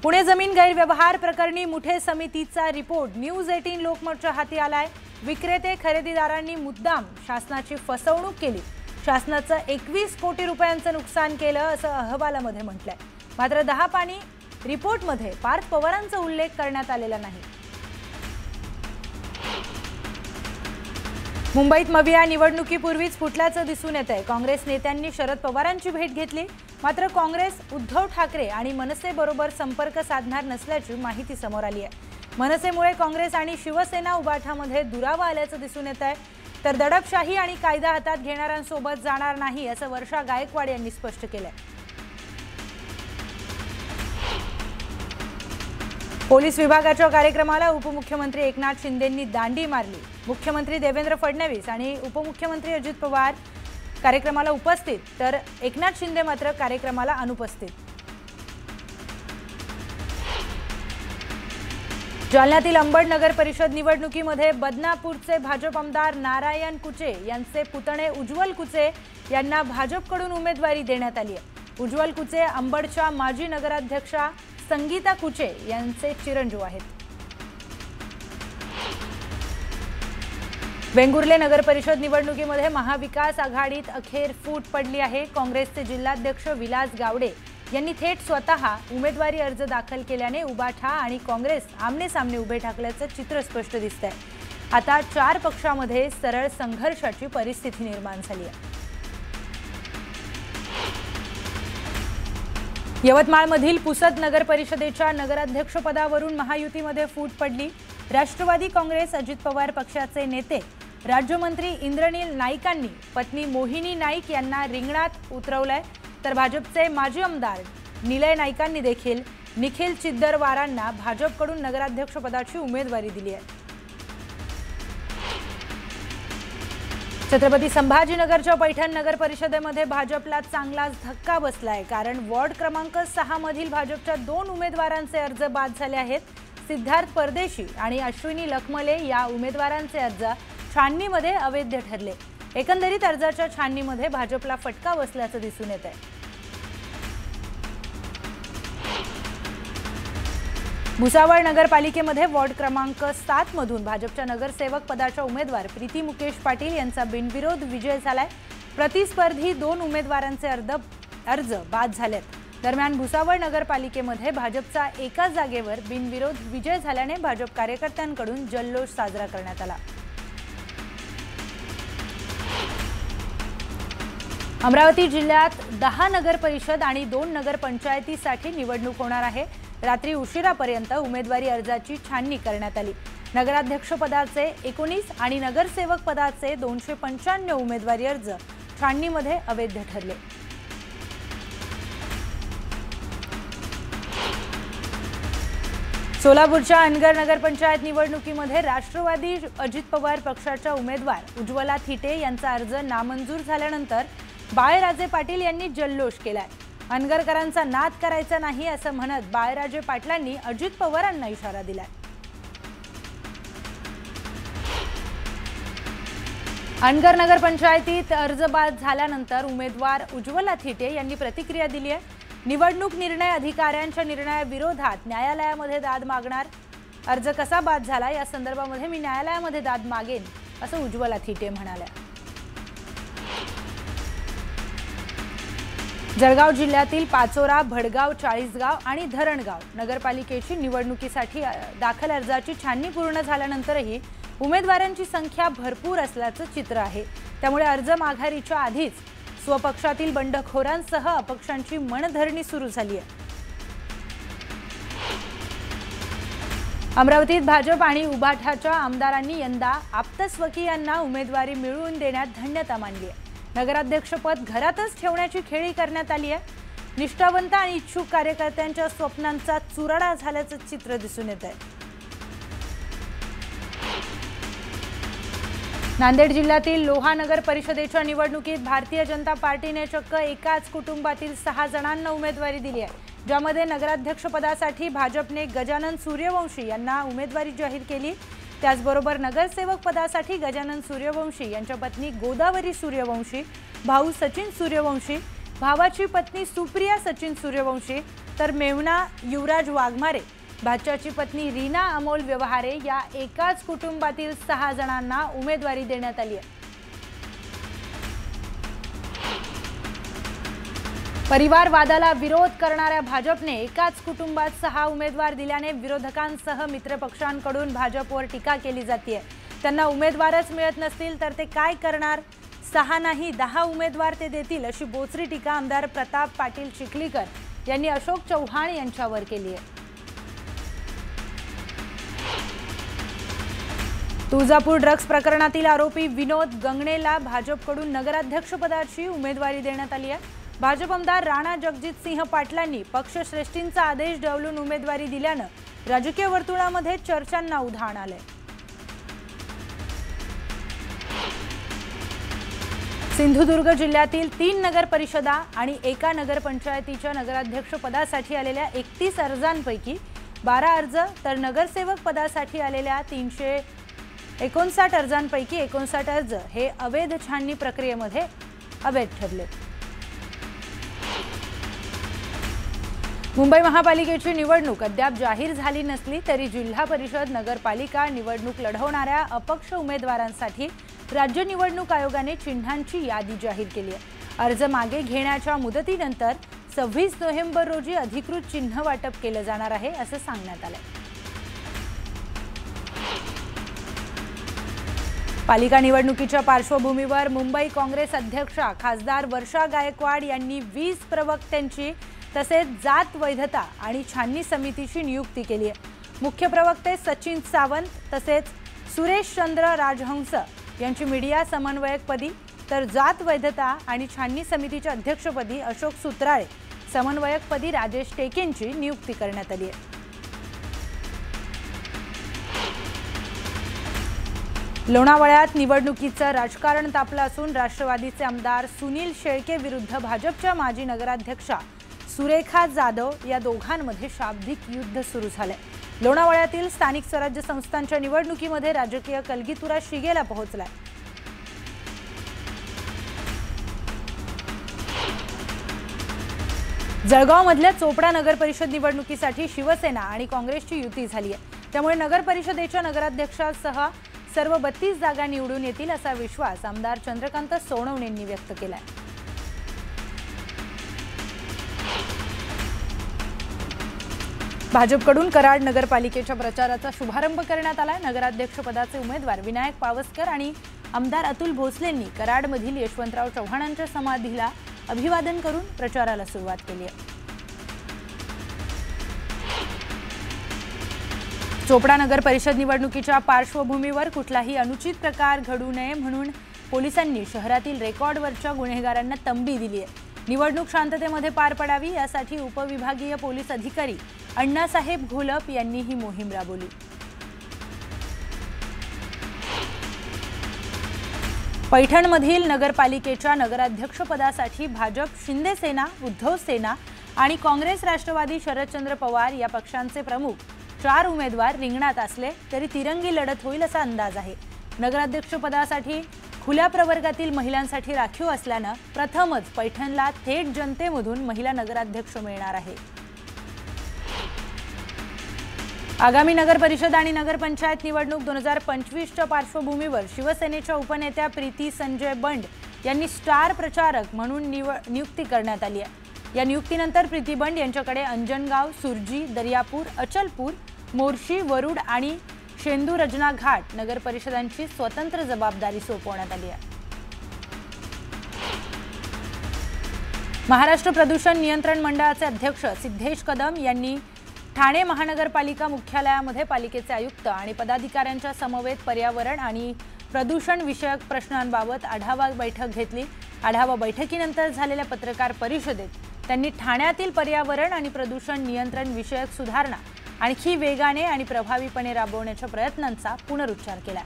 पुणे जमीन गैरव्यवहार प्रकरणी मुठे समितीचा रिपोर्ट न्यूज 18 लोकमतच्या हाती आलाय। विक्रेते खरेदीदारांनी मुद्दाम शासनाची फसवणूक केली, शासनाचं 21 कोटी रुपयांचं नुकसान केलं असं अहवालामध्ये म्हटलंय। मात्र 10 पानी रिपोर्टमध्ये पार्थ पवारांचा उल्लेख करण्यात आलेला नाही। मुंबईत मविया निवडणुकीपूर्वीच फुटल्याचं दिसून येतंय। काँग्रेस नेत्यांनी शरद पवारांची भेट घेतली, मात्र काँग्रेस उद्धव ठाकरे आणि मनसे बरोबर संपर्क साधणार नसल्याची माहिती समोर आली आहे। मनसेमुळे काँग्रेस आणि शिवसेना उभाठामध्ये दुरावा आल्याचं दिसून येतंय, तर दडपशाही आणि कायदा हातात घेणाऱ्यांसोबत जाणार नाही असं वर्षा गायकवाड यांनी स्पष्ट केलंय। पोलीस विभागाच्या कार्यक्रमाला उपमुख्यमंत्री एकनाथ शिंदेंनी दांडी मारली। मुख्यमंत्री देवेंद्र फडणवीस आणि उपमुख्यमंत्री अजित पवार कार्यक्रमाला उपस्थित, तर एकनाथ शिंदे मात्र कार्यक्रमाला अनुपस्थित। जालन्यातील अंबड नगर परिषद निवडणुकीमध्ये बदनापूरचे भाजप आमदार नारायण कुचे यांचे पुतणे उज्ज्वल कुचे यांना भाजपकडून उमेदवारी देण्यात आली आहे। उज्ज्वल कुचे अंबडच्या माजी नगराध्यक्षा संगीता कुचे यांचे चिरंजीव आहेत। वेंगुर्ले नगर परिषद निवडणुकीमध्ये महाविकास आघाडीत अखेर फूट पडली आहे। काँग्रेसचे जिल्हाध्यक्ष विलास गावडे यांनी थेट स्वतः उमेदवारी अर्ज दाखल केल्याने उभाठा आणि काँग्रेस आमने सामने उभे ठाकल्याचं चित्र स्पष्ट दिसतंय। आता 4 पक्षांमध्ये सरळ संघर्षाची परिस्थिती निर्माण झाली आहे। यवतमाळमधील पुसद नगर परिषदेच्या नगराध्यक्षपदावरून महायुतीमध्ये फूट पडली। राष्ट्रवादी काँग्रेस अजित पवार पक्षाचे नेते राज्यमंत्री इंद्रनील नाईकांनी पत्नी मोहिनी नाईक यांना रिंगणात उतरवलंय, तर भाजपचे माजी आमदार निलय नाईकांनी देखील निखिल चिद्दरवारांना भाजपकडून नगराध्यक्षपदाची उमेदवारी दिली आहे। छत्रपती संभाजीनगरच्या पैठण नगर परिषदेमध्ये भाजपला चांगलाच धक्का बसलाय, कारण वॉर्ड क्रमांक 6 मधील भाजपच्या 2 उमेदवारांचे अर्ज बाद झाले आहेत। सिद्धार्थ परदेशी आणि अश्विनी लखमले या उमेदवारांचे अर्ज छाननीमध्ये अवैध ठरले। एकंदरीत अर्जाच्या छाननीमध्ये भाजपला फटका बसल्याचं दिसून येत आहे। भुसावळ नगरपालिकेमध्ये वॉर्ड क्रमांक 7 मधून भाजपच्या नगरसेवक पदाच्या उमेदवार प्रीती मुकेश पाटील यांचा बिनविरोध विजय झालाय। प्रतिस्पर्धी 2 उमेदवारांचे अर्ज बाद झालेत। दरम्यान भुसावळ नगरपालिकेमध्ये भाजपचा एकाच जागेवर बिनविरोध विजय झाल्याने भाजप कार्यकर्त्यांकडून जल्लोष साजरा करण्यात आला। अमरावती जिल्ह्यात 10 नगर परिषद आणि 2 नगर पंचायतीसाठी निवडणूक होणार आहे। रात्री उशिरापर्यंत उमेदवारी अर्जाची छाननी करण्यात आली। नगराध्यक्ष पदाचे 19 आणि नगरसेवक पदाचे 295 उमेदवारी अर्ज छाननीमध्ये अवैध ठरले। सोलापूरच्या अनगर नगरपंचायत निवडणुकीमध्ये राष्ट्रवादी अजित पवार पक्षाच्या उमेदवार उज्ज्वला थिटे यांचा अर्ज नामंजूर झाल्यानंतर बाळराजे पाटील यांनी जल्लोष केलाय। अनगरकरांचा नाद करायचा नाही असं म्हणत बाळराजे पाटलांनी अजित पवारांना इशारा दिलाय। अनगर नगरपंचायतीत अर्ज बाद झाल्यानंतर उमेदवार उज्ज्वला थिटे यांनी प्रतिक्रिया दिली आहे। निवडणूक निर्णय अधिकाऱ्यांच्या निर्णयाविरोधात न्यायालयामध्ये दाद मागणार। अर्ज कसा बाद झाला या संदर्भामध्ये मी न्यायालयामध्ये दाद मागेन असं उज्ज्वला थिटे म्हणाल्या। जळगाव जिल्ह्यातील पाचोरा, भडगाव, चाळीसगाव आणि धरणगाव नगरपालिकेची निवडणुकीसाठी दाखल अर्जाची छाननी पूर्ण झाल्यानंतरही उमेदवारांची संख्या भरपूर असल्याचं चित्र आहे। त्यामुळे अर्ज माघारीच्या आधीच स्वपक्षातील बंडखोरांसह अपक्षांची मनधरणी सुरू झाली आहे। अमरावतीत भाजप आणि उभाठाच्या आमदारांनी यंदा आप्तस्वकीयांना उमेदवारी मिळवून देण्यात धन्यता मानली आहे। नगराध्यक्षपद घरातच ठेवण्याची खेळी करण्यात आली आहे। निष्ठावंत आणि इच्छुक कार्यकर्त्यांच्या स्वप्नांचा चुराडा झाल्याचं चित्र दिसून येत आहे। नांदेड जिल्ह्यातील लोहा नगर परिषदेच्या निवडणुकीत भारतीय जनता पार्टीने चक्क एकाच कुटुंबातील 6 जणांना उमेदवारी दिली आहे, ज्यामध्ये नगराध्यक्षपदासाठी भाजपने गजानन सूर्यवंशी यांना उमेदवारी जाहीर केली। त्याचबरोबर नगरसेवक पदासाठी गजानन सूर्यवंशी यांच्या पत्नी गोदावरी सूर्यवंशी, भाऊ सचिन सूर्यवंशी, भावाची पत्नी सुप्रिया सचिन सूर्यवंशी, तर मेवना युवराज वाघमारे, भाच्याची पत्नी रीना अमोल व्यवहारे या एकाच कुटुंबातील 6 जणांना उमेदवारी देण्यात आली आहे। परिवारवादाला विरोध करणाऱ्या भाजपने एकाच कुटुंबात 6 उमेदवार दिल्याने विरोधकांसह मित्रपक्षांकडून भाजपवर टीका केली जाते। त्यांना उमेदवारच मिळत नसतील तर ते काय करणार? 6 नाही 10 उमेदवार ते देतील अशी बोचरी टीका आमदार प्रताप पाटील चिखलीकर यांनी अशोक चव्हाण यांच्यावर केली आहे। तुळजापूर ड्रग्स प्रकरणातील आरोपी विनोद गंगणेला भाजपकडून नगराध्यक्षपदाची उमेदवारी देण्यात आली आहे। भाजप आमदार राणा जगजितसिंह पाटलांनी पक्षश्रेष्ठींचा आदेश डावलून उमेदवारी दिल्याने राजकीय वर्तुळामध्ये चर्चांना उधाण आले। सिंधुदुर्ग जिल्ह्यातील 3 नगर परिषदा आणि एका नगरपंचायतीच्या नगराध्यक्षपदासाठी आलेल्या 31 अर्जांपैकी 12 अर्ज तर नगरसेवक पदासाठी आलेल्या 359 अर्जांपैकी 59 अर्ज हे अवैध छाननी प्रक्रियेमध्ये अवैध ठरले। मुंबई महापालिकेची निवडणूक अद्याप जाहीर झाली नसली तरी जिल्हा परिषद नगरपालिका निवडणूक लढवणाऱ्या अपक्ष उमेदवारांसाठी राज्य निवडणूक आयोगाने चिन्हांची यादी जाहीर केली आहे। अर्ज मागे घेण्याच्या मुदतीनंतर 26 नोव्हेंबर रोजी अधिकृत चिन्ह वाटप केले जाणार आहे असे सांगण्यात आले। पालिका निवडणुकीच्या पार्श्वभूमीवर मुंबई काँग्रेस अध्यक्षा खासदार वर्षा गायकवाड यांनी 20 प्रवक्त्यांची तसेच जात वैधता आणि छाननी समितीची नियुक्ती केली आहे। मुख्य प्रवक्ते सचिन सावंत तसेच सुरेश चंद्र राजहंस यांची मीडिया समन्वयकपदी तर जात वैधता आणि छाननी समितीच्या अध्यक्षपदी अशोक सुत्राळे, समन्वयकपदी राजेश टेकेंची नियुक्ती करण्यात आली आहे। लोणावळ्यात निवडणुकीचं राजकारण तापलं असून राष्ट्रवादीचे आमदार सुनील शेळके विरुद्ध भाजपच्या माजी नगराध्यक्षा सुरेखा जाधव या दोघांमध्ये शाब्दिक युद्ध सुरू झाले। लोणावळ्यातील स्थानिक स्वराज्य संस्थांच्या निवडणुकीमध्ये राजकीय कलगीतुरा शिगेला पोहोचलाय। जळगावमधल्या चोपडा नगर परिषद निवडणुकीसाठी शिवसेना आणि काँग्रेसची युती झाली आहे। त्यामुळे नगर परिषदेच्या नगराध्यक्षासह सर्व 32 जागा निवडून येतील असा विश्वास आमदार चंद्रकांत सोनवणेंनी व्यक्त केलाय। भाजपकडून कराड नगरपालिकेच्या प्रचाराचा शुभारंभ करण्यात आला। नगराध्यक्षपदाचे उमेदवार विनायक पावसकर आणि आमदार अतुल भोसलेंनी कराडमधील यशवंतराव चव्हाणांच्या समाधीला अभिवादन करून प्रचाराला सुरुवात केली आहे। चोपडा नगर परिषद निवडणुकीच्या पार्श्वभूमीवर कुठलाही अनुचित प्रकार घडू नये म्हणून पोलिसांनी शहरातील रेकॉर्डवरच्या गुन्हेगारांना तंबी दिली आहे। निवडणूक शांततेमध्ये पार पडावी यासाठी उपविभागीय पोलीस अधिकारी अण्णासाहेब घोलप यांनी ही मोहीम राबवली। पैठणमधील नगरपालिकेच्या नगराध्यक्षपदासाठी भाजप शिंदे सेना, उद्धव सेना आणि काँग्रेस राष्ट्रवादी शरदचंद्र पवार या पक्षांचे प्रमुख 4 उमेदवार रिंगणात असले तरी तिरंगी लढत होईल असा अंदाज आहे। नगराध्यक्षपदासाठी खुल्या प्रवर्गातील महिलांसाठी राखीव असल्याने प्रथमच पैठणला थेट जनतेमधून महिला नगराध्यक्ष मिळणार आहे। आगामी नगर परिषद आणि नगरपंचायत निवडणूक 2025च्या पार्श्वभूमीवर शिवसेनेच्या उपनेत्या प्रीती संजय बंड यांनी स्टार प्रचारक म्हणून नियुक्ती करण्यात आली आहे। या नियुक्तीनंतर प्रीती बंड यांच्याकडे अंजनगाव, सुरजी, दर्यापूर, अचलपूर, मोर्शी, वरुड आणि शेंदू रजना घाट नगर परिषदांची स्वतंत्र जबाबदारी सोपवण्यात आली आहे। महाराष्ट्र प्रदूषण नियंत्रण मंडळाचे अध्यक्ष सिद्धेश कदम यांनी ठाणे महानगरपालिका मुख्यालयामध्ये पालिकेचे आयुक्त आणि पदाधिकाऱ्यांच्या समवेत पर्यावरण आणि प्रदूषण विषयक प्रश्नांबाबत आढावा बैठक घेतली। आढावा बैठकीनंतर झालेल्या पत्रकार परिषदेत त्यांनी ठाण्यातील पर्यावरण आणि प्रदूषण नियंत्रण विषयक सुधारणा आणखी वेगाने आणि प्रभावीपणे राबवण्याच्या प्रयत्नांचा पुनरुच्चार केला।